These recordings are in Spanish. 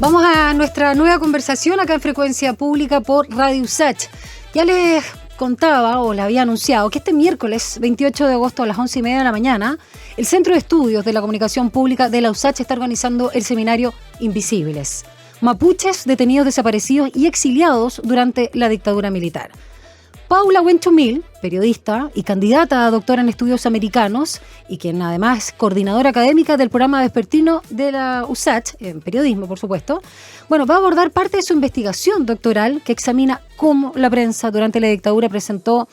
Vamos a nuestra nueva conversación acá en Frecuencia Pública por Radio USACH. Ya les contaba o les había anunciado que este miércoles 28 de agosto a las 11:30 de la mañana, el Centro de Estudios de la Comunicación Pública de la USACH está organizando el seminario Invisibles: Mapuches detenidos, desaparecidos y exiliados durante la dictadura militar. Paula Wenchumil, periodista y candidata a doctora en estudios americanos, y quien además es coordinadora académica del programa vespertino de la USACH, en periodismo por supuesto, va a abordar parte de su investigación doctoral que examina cómo la prensa durante la dictadura representó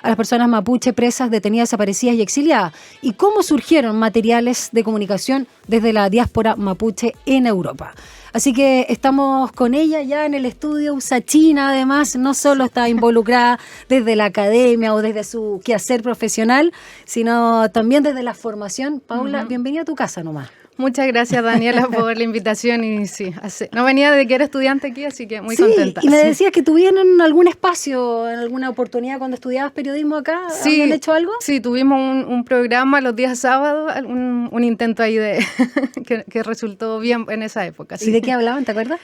a las personas mapuche presas, detenidas, desaparecidas y exiliadas, y cómo surgieron materiales de comunicación desde la diáspora mapuche en Europa. Así que estamos con ella ya en el estudio usachina. Además, no solo está involucrada desde la academia o desde su quehacer profesional, sino también desde la formación. Paula, bienvenida a tu casa nomás. Muchas gracias, Daniela, por la invitación. Y sí, no venía desde que era estudiante aquí, así que muy contenta. Y me decías que tuvieron algún espacio, en alguna oportunidad cuando estudiabas periodismo acá. Sí, ¿habían hecho algo? Sí, tuvimos un programa los días sábados, un intento ahí de que resultó bien en esa época. Sí. ¿Y de qué hablaban, te acuerdas?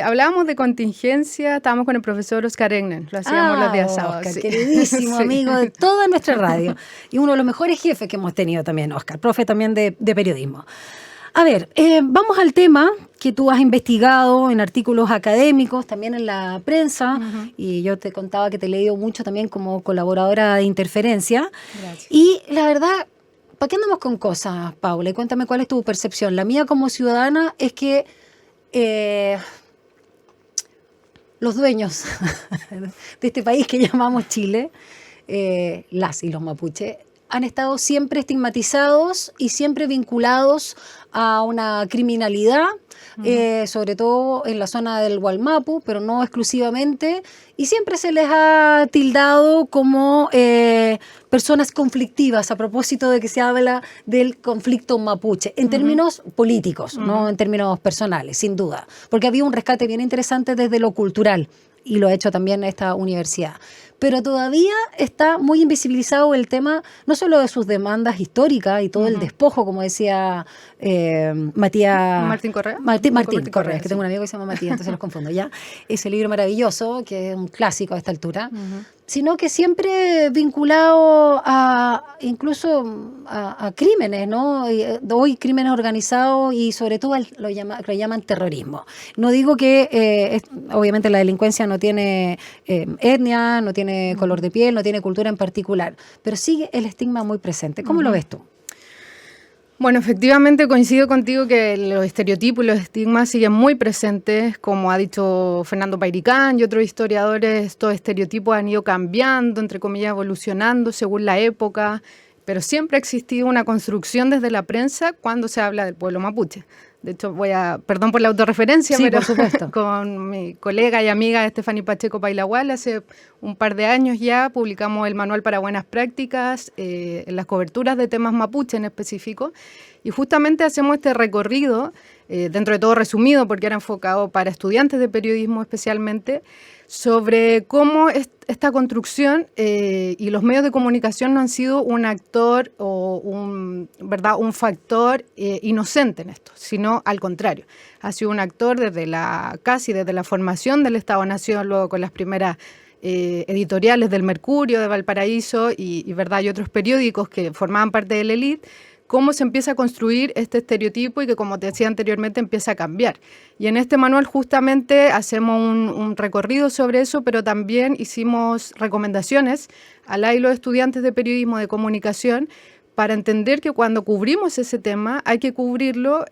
Hablábamos de contingencia, estábamos con el profesor Oscar Egnen, lo hacíamos los días sábados. Oscar, sí. Queridísimo amigo de toda nuestra radio. Y uno de los mejores jefes que hemos tenido también, Oscar, profe también de periodismo. A ver, vamos al tema que tú has investigado en artículos académicos, también en la prensa, y yo te contaba que te he leído mucho también como colaboradora de Interferencia. Gracias. Y la verdad, ¿para qué andamos con cosas, Paula? Y cuéntame cuál es tu percepción. La mía como ciudadana es que los dueños de este país que llamamos Chile, las y los mapuches, han estado siempre estigmatizados y siempre vinculados a una criminalidad, sobre todo en la zona del Gualmapu, pero no exclusivamente, y siempre se les ha tildado como personas conflictivas, a propósito de que se habla del conflicto mapuche, en términos políticos, no en términos personales, sin duda, porque había un rescate bien interesante desde lo cultural, y lo ha hecho también esta universidad. Pero todavía está muy invisibilizado el tema, no solo de sus demandas históricas y todo el despojo, como decía Martín Correa. Martín Correa, que tengo un amigo que se llama Matías, entonces los confundo ya. Ese libro maravilloso, que es un clásico a esta altura, sino que siempre vinculado incluso a crímenes, ¿no? Hoy crímenes organizados y sobre todo lo que llaman terrorismo. No digo que, obviamente la delincuencia no tiene etnia, no tiene color de piel, no tiene cultura en particular, pero sigue el estigma muy presente. ¿Cómo lo ves tú? Bueno, efectivamente coincido contigo que los estereotipos y los estigmas siguen muy presentes, como ha dicho Fernando Pairicán y otros historiadores. Estos estereotipos han ido cambiando, entre comillas, evolucionando según la época, pero siempre ha existido una construcción desde la prensa cuando se habla del pueblo mapuche. De hecho, perdón por la autorreferencia, sí, pero por supuesto. Con mi colega y amiga Stephanie Pacheco Pailahual, hace un par de años ya publicamos el Manual para Buenas Prácticas en las coberturas de temas mapuche en específico, y justamente hacemos este recorrido, dentro de todo resumido, porque era enfocado para estudiantes de periodismo especialmente, sobre cómo esta construcción y los medios de comunicación no han sido un actor o un factor inocente en esto, sino al contrario. Ha sido un actor casi desde la formación del Estado-Nación, luego con las primeras editoriales del Mercurio, de Valparaíso y otros periódicos que formaban parte de la élite, cómo se empieza a construir este estereotipo y que, como te decía anteriormente, empieza a cambiar. Y en este manual justamente hacemos un recorrido sobre eso, pero también hicimos recomendaciones a la y los estudiantes de periodismo de comunicación para entender que cuando cubrimos ese tema hay que cubrirlo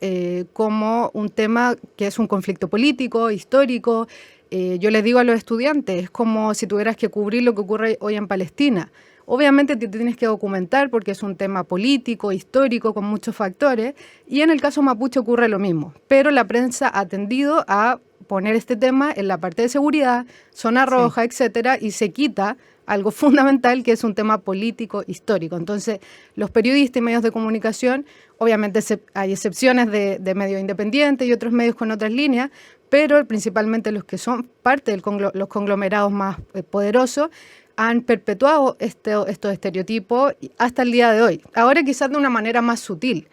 como un tema que es un conflicto político, histórico. Yo les digo a los estudiantes, es como si tuvieras que cubrir lo que ocurre hoy en Palestina. Obviamente te tienes que documentar porque es un tema político, histórico, con muchos factores, y en el caso mapuche ocurre lo mismo, pero la prensa ha tendido a poner este tema en la parte de seguridad, zona roja, etcétera, y se quita algo fundamental que es un tema político, histórico. Entonces, los periodistas y medios de comunicación, obviamente hay excepciones de medios independientes y otros medios con otras líneas, pero principalmente los que son parte de los conglomerados más poderosos, han perpetuado estos estereotipos hasta el día de hoy. Ahora quizás de una manera más sutil,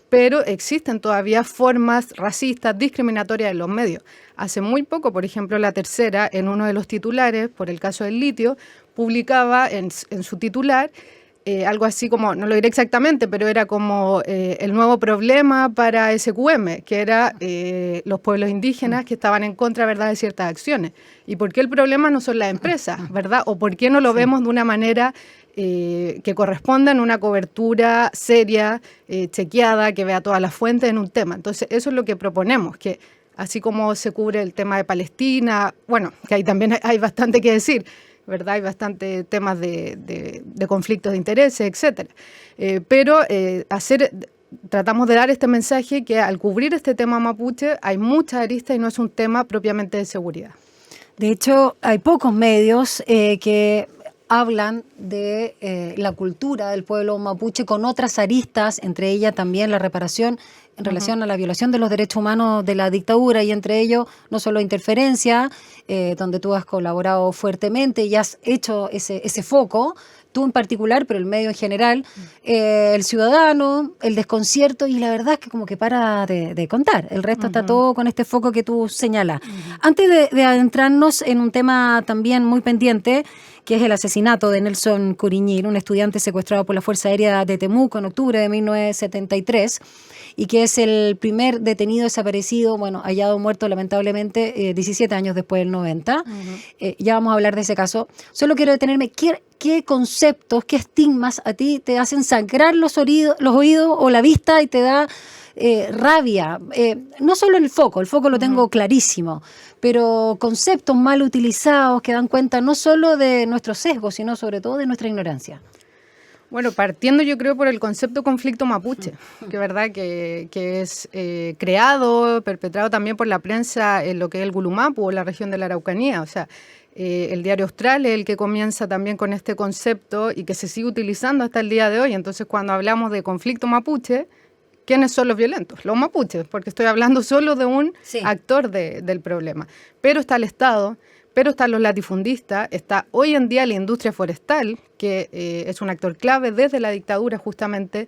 pero existen todavía formas racistas, discriminatorias en los medios. Hace muy poco, por ejemplo, La Tercera, en uno de los titulares, por el caso del litio, publicaba en su titular algo así como, no lo diré exactamente, pero era como el nuevo problema para SQM, que era los pueblos indígenas que estaban en contra, ¿verdad?, de ciertas acciones. ¿Y por qué el problema no son las empresas, verdad? ¿O por qué no lo vemos de una manera que corresponda en una cobertura seria, chequeada, que vea todas las fuentes en un tema? Entonces, eso es lo que proponemos, que así como se cubre el tema de Palestina, bueno, que ahí también hay bastante que decir, ¿verdad? Hay bastante temas de conflictos de intereses, etcétera. Pero tratamos de dar este mensaje que al cubrir este tema mapuche hay muchas aristas y no es un tema propiamente de seguridad. De hecho, hay pocos medios que hablan de la cultura del pueblo mapuche con otras aristas, entre ellas también la reparación en relación a la violación de los derechos humanos de la dictadura, y entre ellos no solo Interferencia, donde tú has colaborado fuertemente y has hecho ese foco, tú en particular, pero el medio en general, El Ciudadano, El Desconcierto, y la verdad es que como que para de contar. El resto está todo con este foco que tú señalas. Antes de adentrarnos en un tema también muy pendiente, que es el asesinato de Nelson Curiñir, un estudiante secuestrado por la Fuerza Aérea de Temuco en octubre de 1973, y que es el primer detenido desaparecido, bueno, hallado muerto lamentablemente 17 años después del 90. Ya vamos a hablar de ese caso. Solo quiero detenerme, ¿qué conceptos, qué estigmas a ti te hacen sangrar los oídos o la vista y te da rabia? No solo el foco lo tengo clarísimo, pero conceptos mal utilizados que dan cuenta no solo de nuestros sesgos, sino sobre todo de nuestra ignorancia. Bueno, partiendo yo creo por el concepto conflicto mapuche, que verdad que es creado, perpetrado también por la prensa en lo que es el Gulumapu o la región de la Araucanía. O sea, el Diario Austral es el que comienza también con este concepto y que se sigue utilizando hasta el día de hoy. Entonces, cuando hablamos de conflicto mapuche, ¿quiénes son los violentos? Los mapuches, porque estoy hablando solo de un actor del problema. Pero está el Estado, pero están los latifundistas, está hoy en día la industria forestal, que es un actor clave desde la dictadura justamente,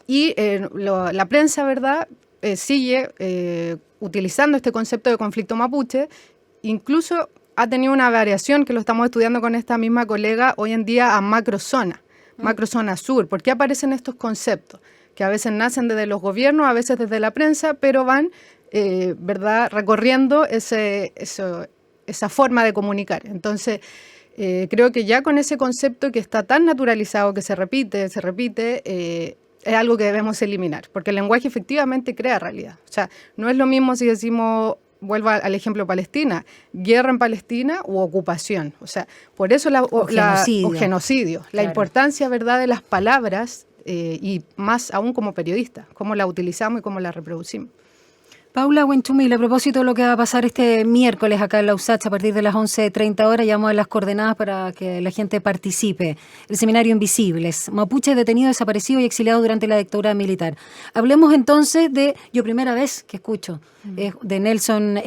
y la prensa, ¿verdad?, sigue utilizando este concepto de conflicto mapuche. Incluso ha tenido una variación que lo estamos estudiando con esta misma colega hoy en día a macrozona sur. ¿Por qué aparecen estos conceptos? Que a veces nacen desde los gobiernos, a veces desde la prensa, pero van, ¿verdad?, recorriendo esa forma de comunicar. Entonces, creo que ya con ese concepto que está tan naturalizado, que se repite, es algo que debemos eliminar, porque el lenguaje efectivamente crea realidad. O sea, no es lo mismo si decimos, vuelvo al ejemplo de Palestina, guerra en Palestina u ocupación. O sea, por eso genocidio. La importancia, ¿verdad?, de las palabras y más aún como periodistas, cómo la utilizamos y cómo la reproducimos. Paula Huenchumil, a propósito de lo que va a pasar este miércoles acá en la USACH a partir de las 11:30 horas, ya vamos a dar las coordenadas para que la gente participe. El seminario Invisibles, Mapuche detenido, desaparecido y exiliado durante la dictadura militar. Hablemos entonces yo primera vez que escucho de Nelson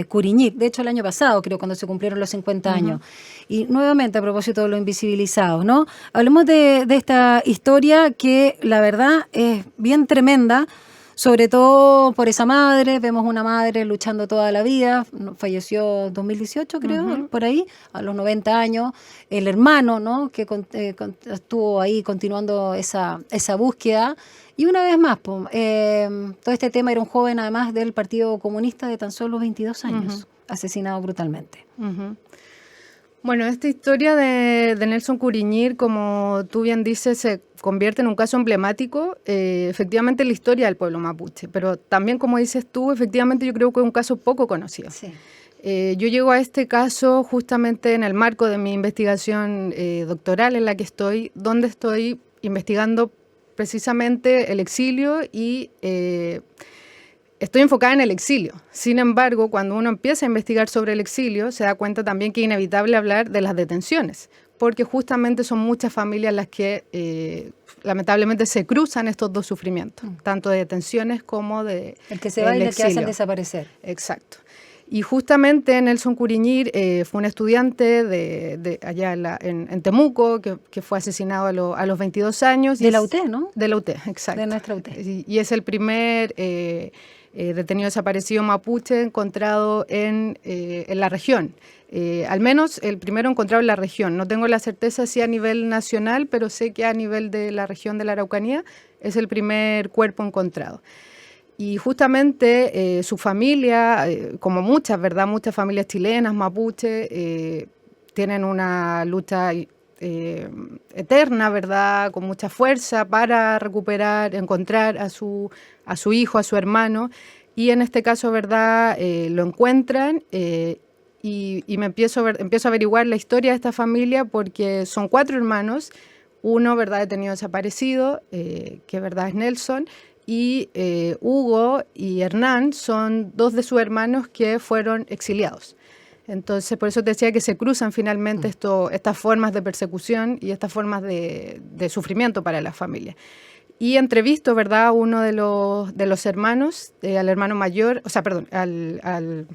Curiñir, de hecho el año pasado creo, cuando se cumplieron los 50 años. Y nuevamente a propósito de los invisibilizados, ¿no? Hablemos de esta historia que la verdad es bien tremenda. Sobre todo por esa madre, vemos una madre luchando toda la vida, falleció en 2018 creo, por ahí, a los 90 años, el hermano, ¿no?, que estuvo ahí continuando esa búsqueda, y una vez más, todo este tema era un joven además del Partido Comunista de tan solo 22 años, asesinado brutalmente. Bueno, esta historia de Nelson Curiñir, como tú bien dices, se convierte en un caso emblemático, efectivamente, en la historia del pueblo mapuche. Pero también, como dices tú, efectivamente yo creo que es un caso poco conocido. Sí. Yo llego a este caso justamente en el marco de mi investigación doctoral en la que estoy, donde estoy investigando precisamente el exilio y estoy enfocada en el exilio. Sin embargo, cuando uno empieza a investigar sobre el exilio, se da cuenta también que es inevitable hablar de las detenciones, porque justamente son muchas familias las que lamentablemente se cruzan estos dos sufrimientos, tanto de detenciones como de el que se va y el que hacen desaparecer. Exacto. Y justamente Nelson Curiñir fue un estudiante de allá en Temuco, que fue asesinado a los 22 años. De la UT, ¿no? De la UT, exacto. De nuestra UT. Y es el primer detenido desaparecido mapuche encontrado en la región. Al menos el primero encontrado en la región. No tengo la certeza si a nivel nacional, pero sé que a nivel de la región de la Araucanía es el primer cuerpo encontrado. Y justamente su familia, como muchas, ¿verdad? Muchas familias chilenas, mapuche, tienen una lucha eterna, ¿verdad? Con mucha fuerza para recuperar, encontrar a su hijo, a su hermano. Y en este caso, ¿verdad? Lo encuentran y me empiezo a averiguar la historia de esta familia porque son 4 hermanos. Uno, ¿verdad? Detenido desaparecido, que ¿verdad? Es Nelson. Y Hugo y Hernán son 2 de sus hermanos que fueron exiliados. Entonces, por eso te decía que se cruzan finalmente estas formas de persecución y estas formas de sufrimiento para la familia. Y entrevisto, ¿verdad?, a uno de los hermanos, al hermano mayor, o sea, perdón, el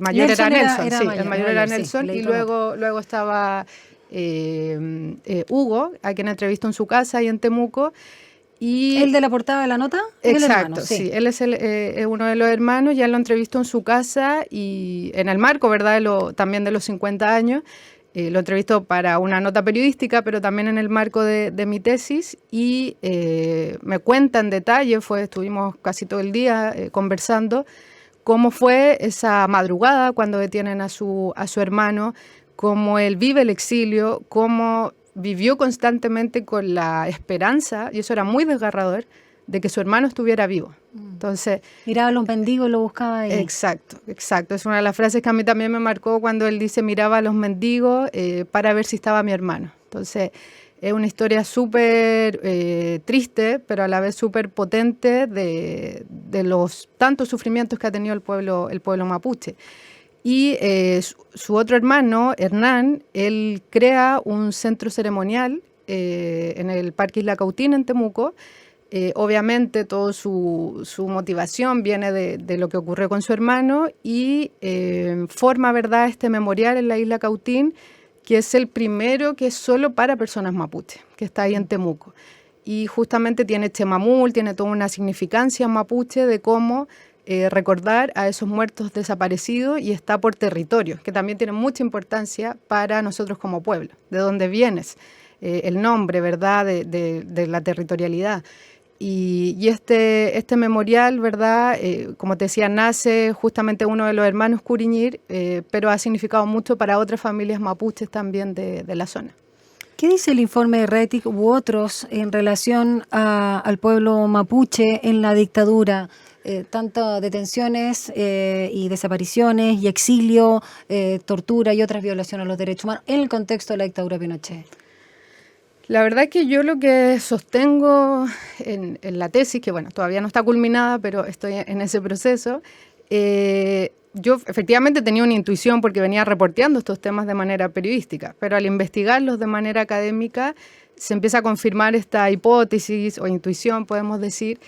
mayor Nelson era Nelson, sí, mayor, el mayor era Nelson, sí, y luego estaba Hugo, a quien entrevisto en su casa y en Temuco. Y ¿El de la portada de la nota? Exacto, sí. Él es uno de los hermanos, ya lo entrevistó en su casa y en el marco, ¿verdad?, también de los 50 años. Lo entrevistó para una nota periodística, pero también en el marco de mi tesis y me cuenta en detalle, estuvimos casi todo el día conversando, cómo fue esa madrugada cuando detienen a su hermano, cómo él vive el exilio, cómo vivió constantemente con la esperanza, y eso era muy desgarrador, de que su hermano estuviera vivo. Entonces, miraba a los mendigos y lo buscaba ahí. Exacto. Es una de las frases que a mí también me marcó cuando él dice miraba a los mendigos para ver si estaba mi hermano. Entonces, es una historia súper triste, pero a la vez súper potente de los tantos sufrimientos que ha tenido el pueblo mapuche. Y su otro hermano, Hernán, él crea un centro ceremonial en el Parque Isla Cautín, en Temuco. Obviamente toda su motivación viene de lo que ocurrió con su hermano y forma, ¿verdad?, este memorial en la Isla Cautín, que es el primero que es solo para personas mapuche, que está ahí en Temuco. Y justamente tiene chamamul, tiene toda una significancia mapuche de cómo recordar a esos muertos desaparecidos y está por territorios, que también tiene mucha importancia para nosotros como pueblo, de dónde vienes, el nombre, ¿verdad?, de la territorialidad. Y este memorial, ¿verdad?, como te decía, nace justamente uno de los hermanos Curiñir, pero ha significado mucho para otras familias mapuches también de la zona. ¿Qué dice el informe de RETIC u otros en relación al pueblo mapuche en la dictadura? Tanto detenciones y desapariciones y exilio, tortura y otras violaciones a los derechos humanos en el contexto de la dictadura de Pinochet. La verdad es que yo lo que sostengo en la tesis, que bueno, todavía no está culminada, pero estoy en ese proceso, yo efectivamente tenía una intuición porque venía reporteando estos temas de manera periodística, pero al investigarlos de manera académica se empieza a confirmar esta hipótesis o intuición, podemos decir,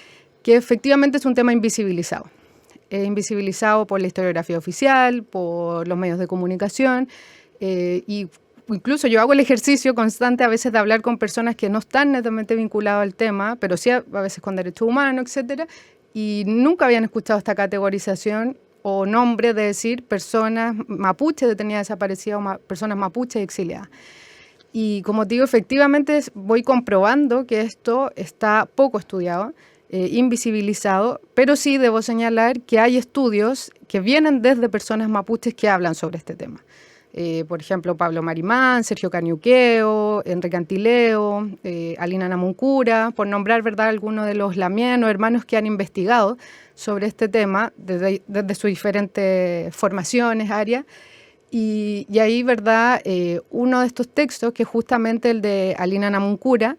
que efectivamente es un tema invisibilizado. Invisibilizado por la historiografía oficial, por los medios de comunicación y incluso yo hago el ejercicio constante a veces de hablar con personas que no están netamente vinculadas al tema, pero sí a veces con derechos humanos, etcétera, y nunca habían escuchado esta categorización o nombre de decir personas mapuches detenidas desaparecidas o personas mapuches exiliadas. Y como te digo, efectivamente voy comprobando que esto está poco estudiado, invisibilizado, pero sí debo señalar que hay estudios que vienen desde personas mapuches que hablan sobre este tema. Por ejemplo, Pablo Marimán, Sergio Cañuqueo, Enrique Antileo, Alina Namuncura, por nombrar, ¿verdad?, algunos de los lamienos, hermanos que han investigado sobre este tema desde sus diferentes formaciones, áreas. Y ahí, ¿verdad?, uno de estos textos, que es justamente el de Alina Namuncura,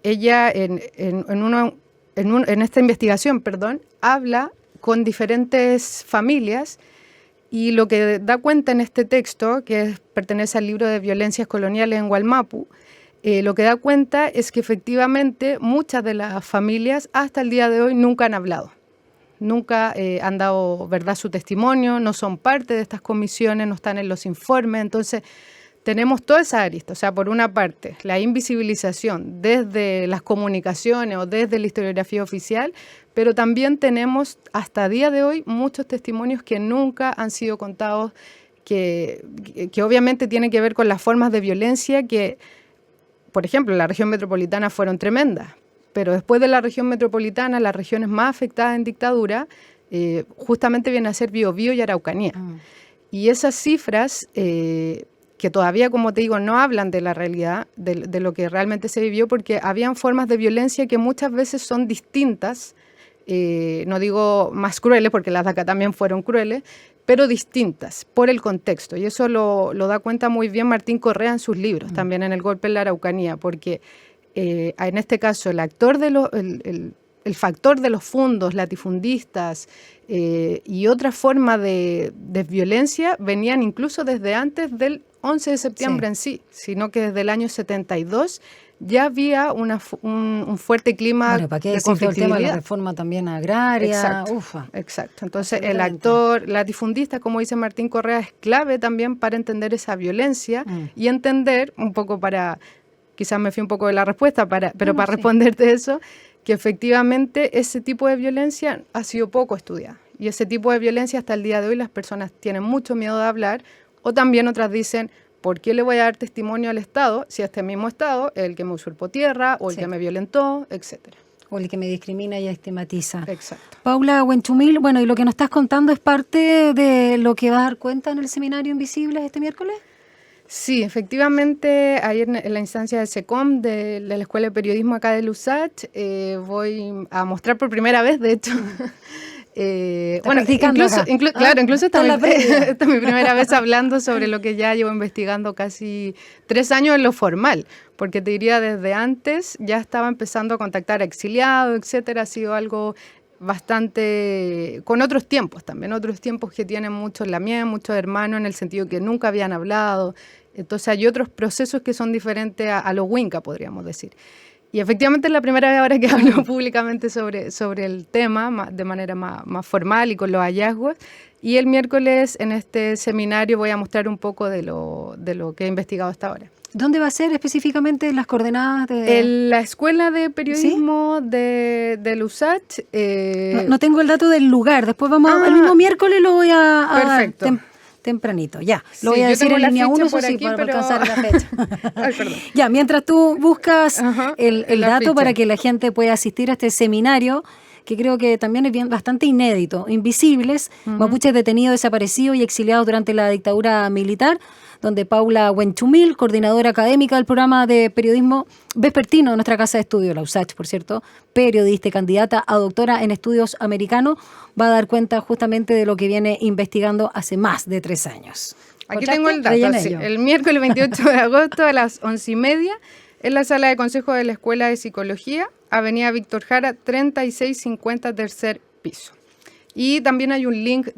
ella en esta investigación, habla con diferentes familias. Y lo que da cuenta en este texto, que pertenece al libro de Violencias Coloniales en Gualmapu, lo que da cuenta es que efectivamente muchas de las familias hasta el día de hoy nunca han hablado nunca han dado verdad su testimonio, no son parte de estas comisiones, no están en los informes. Entonces, tenemos toda esa arista. O sea, por una parte, la invisibilización desde las comunicaciones o desde la historiografía oficial, pero también tenemos hasta día de hoy muchos testimonios que nunca han sido contados, que obviamente tienen que ver con las formas de violencia que, por ejemplo, en la región metropolitana fueron tremendas, pero después de la región metropolitana, las regiones más afectadas en dictadura, justamente vienen a ser Biobío y Araucanía. Y esas cifras, que todavía, como te digo, no hablan de la realidad, de lo que realmente se vivió, porque habían formas de violencia que muchas veces son distintas, no digo más crueles, porque las de acá también fueron crueles, pero distintas por el contexto. Y eso lo da cuenta muy bien Martín Correa en sus libros, también en El golpe en la Araucanía, porque en este caso el factor de los fondos latifundistas y otra forma de violencia venían incluso desde antes del 11 de septiembre en sí, sino que desde el año 72 ya había un fuerte clima de conflictividad. El tema de la reforma también agraria. Exacto, exacto. Entonces el actor latifundista, como dice Martín Correa, es clave también para entender esa violencia y entender un poco quizás me fui un poco de la respuesta, para responderte eso, que efectivamente ese tipo de violencia ha sido poco estudiada. Y ese tipo de violencia hasta el día de hoy las personas tienen mucho miedo de hablar, o también otras dicen, ¿por qué le voy a dar testimonio al Estado si este mismo Estado es el que me usurpó tierra o el que me violentó, etcétera? O el que me discrimina y estigmatiza. Exacto. Paula Huenchumil, bueno, y lo que nos estás contando es parte de lo que vas a dar cuenta en el Seminario Invisibles este miércoles. Sí, efectivamente, ayer en la instancia del SECOM, de la Escuela de Periodismo acá de USACH, voy a mostrar por primera vez, de hecho. Bueno, incluso esta es mi primera vez hablando sobre lo que ya llevo investigando casi 3 años en lo formal, porque te diría desde antes ya estaba empezando a contactar a exiliados, etcétera. Ha sido algo bastante, con otros tiempos también, otros tiempos que tienen muchos lamien, muchos hermanos, en el sentido que nunca habían hablado. Entonces hay otros procesos que son diferentes a los Winca, podríamos decir. Y efectivamente es la primera vez ahora que hablo públicamente sobre el tema, de manera más formal y con los hallazgos. Y el miércoles en este seminario voy a mostrar un poco de lo que he investigado hasta ahora. ¿Dónde va a ser específicamente las coordenadas de...? En la Escuela de Periodismo, ¿sí?, del USACH. No tengo el dato del lugar, después vamos el mismo miércoles lo voy a perfecto. Tempranito, ya. Lo voy a decir en línea 1, eso sí, para alcanzar la fecha. Ay, perdón. Ya, mientras tú buscas el dato ficha, para que la gente pueda asistir a este seminario, que creo que también es bastante inédito. Invisibles, mapuches detenidos, desaparecidos y exiliados durante la dictadura militar, donde Paula Huenchumil, coordinadora académica del programa de periodismo vespertino de nuestra casa de estudio, la USACH, por cierto, periodista y candidata a doctora en estudios americanos, va a dar cuenta justamente de lo que viene investigando hace más de 3 años. Aquí tengo el dato, sí. El miércoles 28 de agosto a las 11:30 en la sala de consejo de la Escuela de Psicología, Avenida Víctor Jara, 3650, tercer piso. Y también hay un link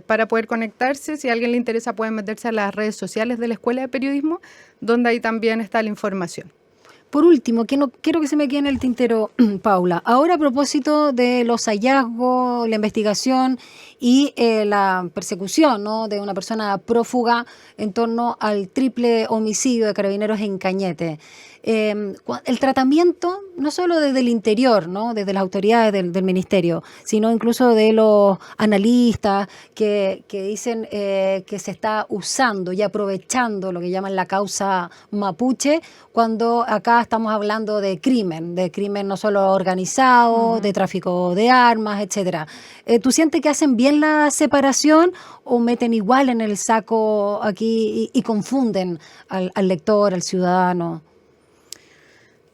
para poder conectarse. Si a alguien le interesa, pueden meterse a las redes sociales de la Escuela de Periodismo, donde ahí también está la información. Por último, que no quiero que se me quede en el tintero, Paula. Ahora, a propósito de los hallazgos, la investigación y la persecución, ¿no?, de una persona prófuga en torno al triple homicidio de carabineros en Cañete. El tratamiento, no solo desde el interior, ¿no?, desde las autoridades del ministerio, sino incluso de los analistas que dicen que se está usando y aprovechando lo que llaman la causa mapuche, cuando acá estamos hablando de crimen no solo organizado, de tráfico de armas, etcétera. ¿Tú sientes que hacen bien la separación o meten igual en el saco aquí y confunden al lector, al ciudadano?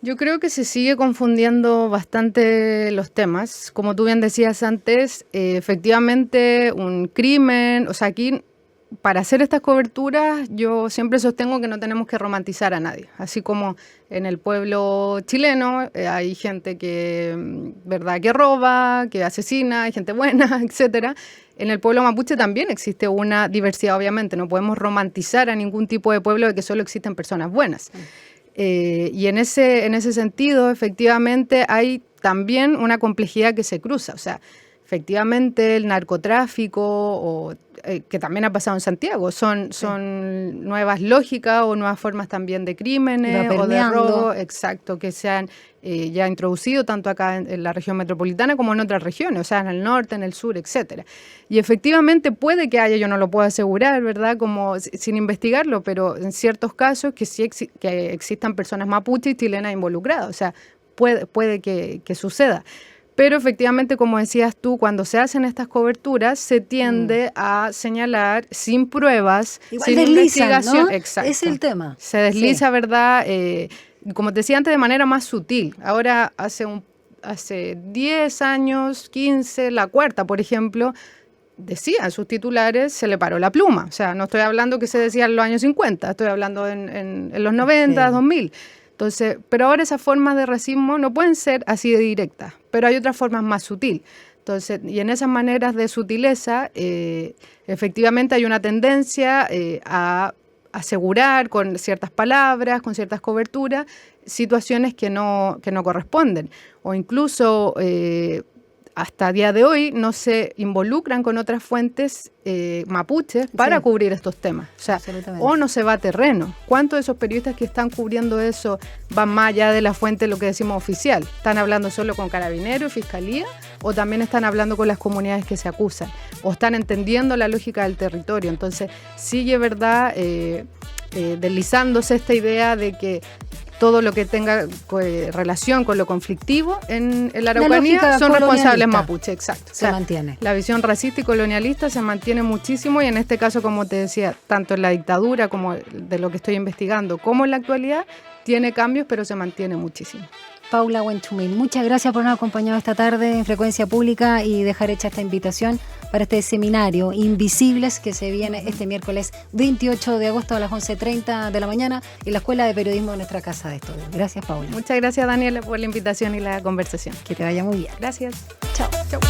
Yo creo que se sigue confundiendo bastante los temas. Como tú bien decías antes, efectivamente un crimen, o sea, aquí para hacer estas coberturas yo siempre sostengo que no tenemos que romantizar a nadie. Así como en el pueblo chileno hay gente que roba, que asesina, hay gente buena, etcétera. En el pueblo mapuche también existe una diversidad, obviamente. No podemos romantizar a ningún tipo de pueblo de que solo existen personas buenas. Y en ese sentido, efectivamente, hay también una complejidad que se cruza. O sea, efectivamente el narcotráfico, que también ha pasado en Santiago, son nuevas lógicas o nuevas formas también de crímenes o de robo, exacto, que se han ya introducido tanto acá en la región metropolitana como en otras regiones, o sea, en el norte, en el sur, etcétera. Y efectivamente puede que haya, yo no lo puedo asegurar, ¿verdad?, como sin investigarlo, pero en ciertos casos que sí que existan personas mapuches y chilenas involucradas, o sea, puede que suceda. Pero efectivamente, como decías tú, cuando se hacen estas coberturas, se tiende a señalar sin pruebas, igual sin investigación. ¿No? Exacto. Es el tema. Se desliza, ¿verdad? Como te decía antes, de manera más sutil. Ahora, hace 10 años, 15, La Cuarta, por ejemplo, decía en sus titulares, se le paró la pluma. O sea, no estoy hablando que se decía en los años 50, estoy hablando en los 90, 2000. Entonces, pero ahora esas formas de racismo no pueden ser así de directas, pero hay otras formas más sutiles. Entonces, y en esas maneras de sutileza, efectivamente hay una tendencia a asegurar con ciertas palabras, con ciertas coberturas, situaciones que no corresponden. O incluso hasta el día de hoy no se involucran con otras fuentes mapuches para cubrir estos temas. O sea, o no se va a terreno. ¿Cuántos de esos periodistas que están cubriendo eso van más allá de la fuente, lo que decimos oficial? ¿Están hablando solo con Carabineros, Fiscalía? ¿O también están hablando con las comunidades que se acusan? ¿O están entendiendo la lógica del territorio? Entonces, sigue, ¿verdad?, deslizándose esta idea de que todo lo que tenga relación con lo conflictivo en la Araucanía son responsables mapuche, exacto. Se mantiene. La visión racista y colonialista se mantiene muchísimo y en este caso, como te decía, tanto en la dictadura como de lo que estoy investigando, como en la actualidad, tiene cambios, pero se mantiene muchísimo. Paula Wenchumil, muchas gracias por habernos acompañado esta tarde en Frecuencia Pública y dejar hecha esta invitación para este seminario Invisibles que se viene este miércoles 28 de agosto a las 11:30 de la mañana en la Escuela de Periodismo de nuestra Casa de Estudios. Gracias, Paula. Muchas gracias, Daniela, por la invitación y la conversación. Que te vaya muy bien. Gracias. Chao. Chao.